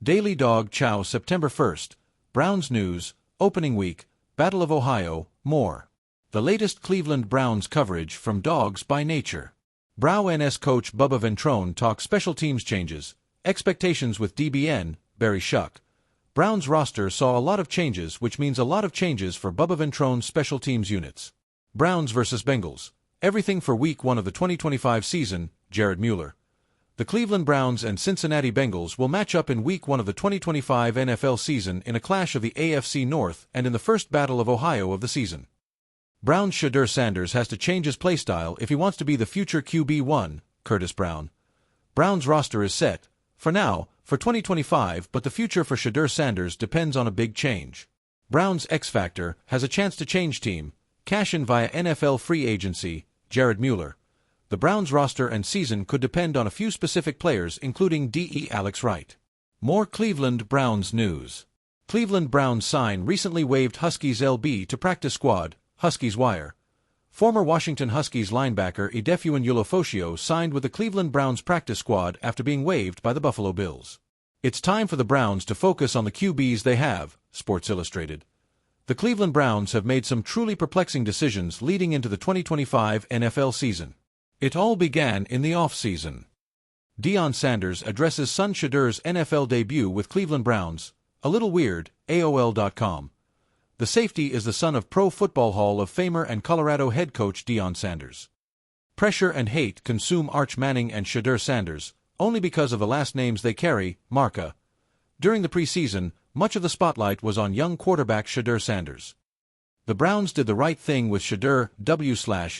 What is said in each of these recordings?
Daily Dawg Chow September 1st, Browns News, Opening Week, Battle of Ohio, more. The latest Cleveland Browns coverage from Dawgs By Nature. Browns coach Bubba Ventrone talks special teams changes, expectations with DBN, Barry Shuck. Browns roster saw a lot of changes, which means a lot of changes for Bubba Ventrone's special teams units. Browns vs. Bengals. Everything for Week 1 of the 2025 season, Mueller. The Cleveland Browns and Cincinnati Bengals will match up in Week 1 of the 2025 NFL season in a clash of the AFC North and in the first Battle of Ohio of the season. Browns' Shedeur Sanders has to change his playstyle if he wants to be the future QB1, Curtis Brown. Browns' roster is set, for now, for 2025, but the future for Shedeur Sanders depends on a big change. Browns' X-Factor has a chance to change team, cash in via NFL free agency, Mueller. The Browns' roster and season could depend on a few specific players, including Alex Wright. More Cleveland Browns news. Cleveland Browns sign recently waived Huskies LB to practice squad, Huskies Wire. Former Washington Huskies linebacker Ifeanyi Ulofosio signed with the Cleveland Browns practice squad after being waived by the Buffalo Bills. It's time for the Browns to focus on the QBs they have, Sports Illustrated. The Cleveland Browns have made some truly perplexing decisions leading into the 2025 NFL season. It all began in the offseason. Deion Sanders addresses son Shedeur's NFL debut with Cleveland Browns. A little weird, AOL.com. The safety is the son of Pro Football Hall of Famer and Colorado head coach Deion Sanders. Pressure and hate consume Arch Manning and Shedeur Sanders, only because of the last names they carry, Marca. During the preseason, much of the spotlight was on young quarterback Shedeur Sanders. The Browns did the right thing with Shedeur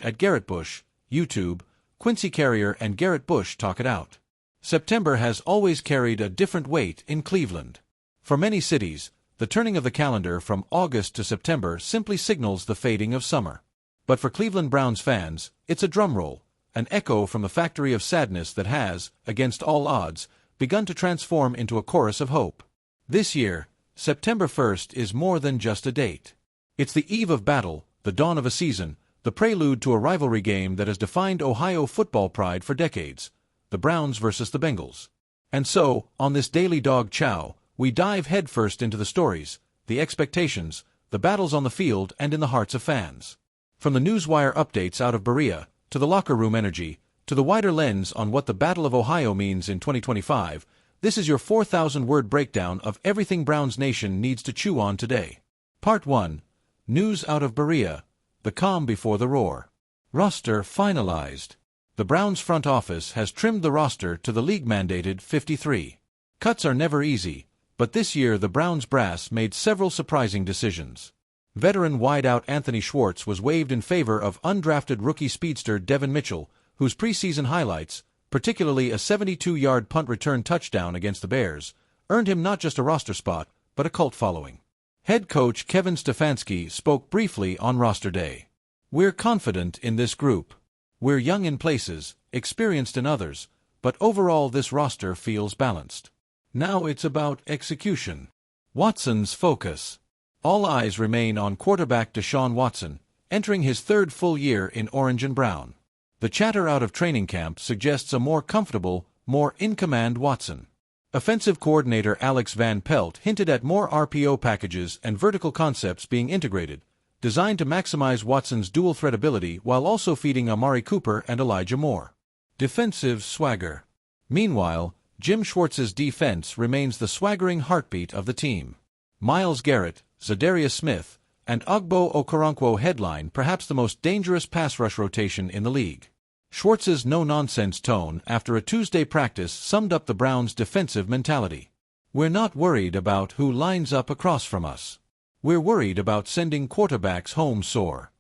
at Garrett Bush, YouTube, Quincy Carrier and Garrett Bush talk it out. September has always carried a different weight in Cleveland. For many cities, the turning of the calendar from August to September simply signals the fading of summer. But for Cleveland Browns fans, it's a drumroll, an echo from the factory of sadness that has, against all odds, begun to transform into a chorus of hope. This year, September 1st is more than just a date. It's the eve of battle, the dawn of a season, the prelude to a rivalry game that has defined Ohio football pride for decades, the Browns versus the Bengals. And so, on this Daily Dawg Chow, we dive headfirst into the stories, the expectations, the battles on the field and in the hearts of fans. From the newswire updates out of Berea, to the locker room energy, to the wider lens on what the Battle of Ohio means in 2025, this is your 4,000-word breakdown of everything Browns Nation needs to chew on today. Part 1. News out of Berea, the calm before the roar. Roster finalized. The Browns front office has trimmed the roster to the league-mandated 53. Cuts are never easy, but this year the Browns brass made several surprising decisions. Veteran wideout Anthony Schwartz was waived in favor of undrafted rookie speedster Devin Mitchell, whose preseason highlights, particularly a 72-yard punt return touchdown against the Bears, earned him not just a roster spot, but a cult following. Head coach Kevin Stefanski spoke briefly on roster day. "We're confident in this group. We're young in places, experienced in others, but overall this roster feels balanced. Now it's about execution." Watson's focus. All eyes remain on quarterback Deshaun Watson, entering his third full year in orange and brown. The chatter out of training camp suggests a more comfortable, more in-command Watson. Offensive coordinator Alex Van Pelt hinted at more RPO packages and vertical concepts being integrated, designed to maximize Watson's dual-threat ability while also feeding Amari Cooper and Elijah Moore. Defensive swagger. Meanwhile, Jim Schwartz's defense remains the swaggering heartbeat of the team. Myles Garrett, Zadarius Smith, and Ogbo Okoronkwo headline perhaps the most dangerous pass rush rotation in the league. Schwartz's no-nonsense tone after a Tuesday practice summed up the Browns' defensive mentality. "We're not worried about who lines up across from us. We're worried about sending quarterbacks home sore."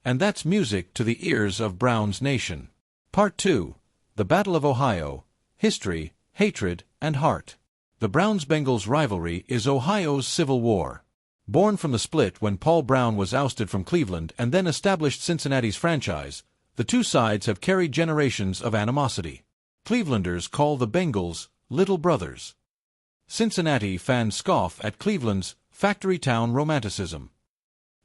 And that's music to the ears of Browns Nation. Part 2. The Battle of Ohio. History, hatred, and heart. The Browns-Bengals rivalry is Ohio's Civil War. Born from the split when Paul Brown was ousted from Cleveland and then established Cincinnati's franchise, the two sides have carried generations of animosity. Clevelanders call the Bengals little brothers. Cincinnati fans scoff at Cleveland's factory town romanticism.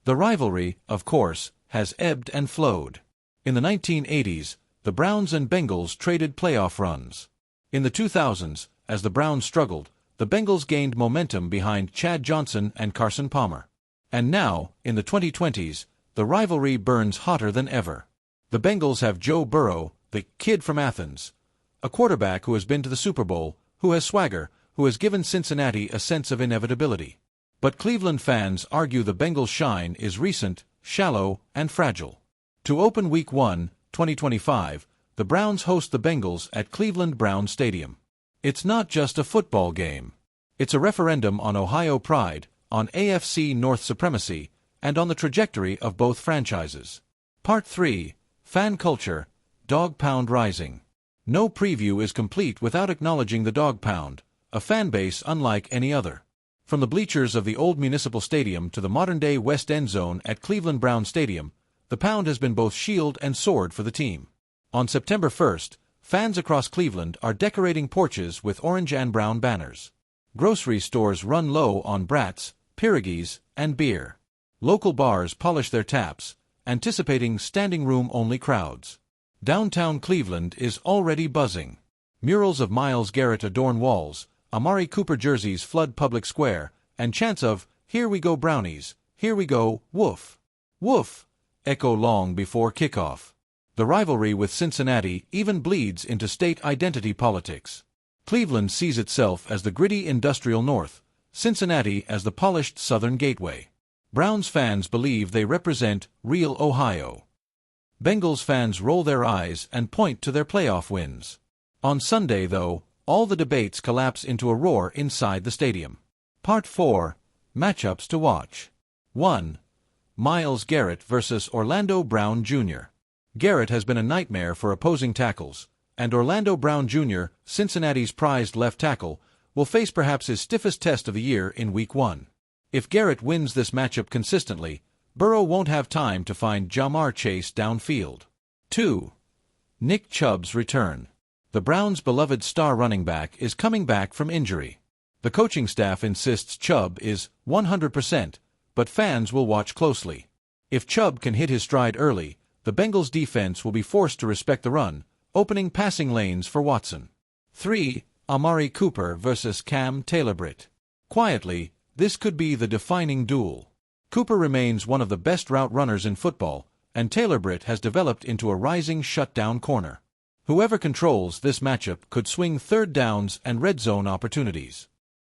The rivalry, of course, has ebbed and flowed. In the 1980s, the Browns and Bengals traded playoff runs. In the 2000s, as the Browns struggled, the Bengals gained momentum behind Chad Johnson and Carson Palmer. And now, in the 2020s, the rivalry burns hotter than ever. The Bengals have Joe Burrow, the kid from Athens, a quarterback who has been to the Super Bowl, who has swagger, who has given Cincinnati a sense of inevitability. But Cleveland fans argue the Bengals' shine is recent, shallow, and fragile. To open Week 1, 2025, the Browns host the Bengals at Cleveland Browns Stadium. It's not just a football game. It's a referendum on Ohio pride, on AFC North supremacy, and on the trajectory of both franchises. Part 3. Fan Culture, Dog Pound Rising. No preview is complete without acknowledging the Dog Pound, a fan base unlike any other. From the bleachers of the old Municipal Stadium to the modern-day West End zone at Cleveland Browns Stadium, the Pound has been both shield and sword for the team. On September 1st, fans across Cleveland are decorating porches with orange and brown banners. Grocery stores run low on brats, pierogies, and beer. Local bars polish their taps, anticipating standing-room-only crowds. Downtown Cleveland is already buzzing. Murals of Myles Garrett adorn walls, Amari Cooper jerseys flood public square, and chants of, "Here we go Brownies, here we go, woof, woof," echo long before kickoff. The rivalry with Cincinnati even bleeds into state identity politics. Cleveland sees itself as the gritty industrial North, Cincinnati as the polished Southern gateway. Browns fans believe they represent real Ohio. Bengals fans roll their eyes and point to their playoff wins. On Sunday, though, all the debates collapse into a roar inside the stadium. Part 4. Matchups to watch. 1. Myles Garrett vs. Orlando Brown Jr. Garrett has been a nightmare for opposing tackles, and Orlando Brown Jr., Cincinnati's prized left tackle, will face perhaps his stiffest test of the year in Week 1. If Garrett wins this matchup consistently, Burrow won't have time to find Ja'Marr Chase downfield. 2. Nick Chubb's return. The Browns' beloved star running back is coming back from injury. The coaching staff insists Chubb is 100%, but fans will watch closely. If Chubb can hit his stride early, the Bengals' defense will be forced to respect the run, opening passing lanes for Watson. 3. Amari Cooper vs. Cam Taylor-Britt. Quietly, this could be the defining duel. Cooper remains one of the best route runners in football, and Taylor-Britt has developed into a rising shutdown corner. Whoever controls this matchup could swing third downs and red zone opportunities.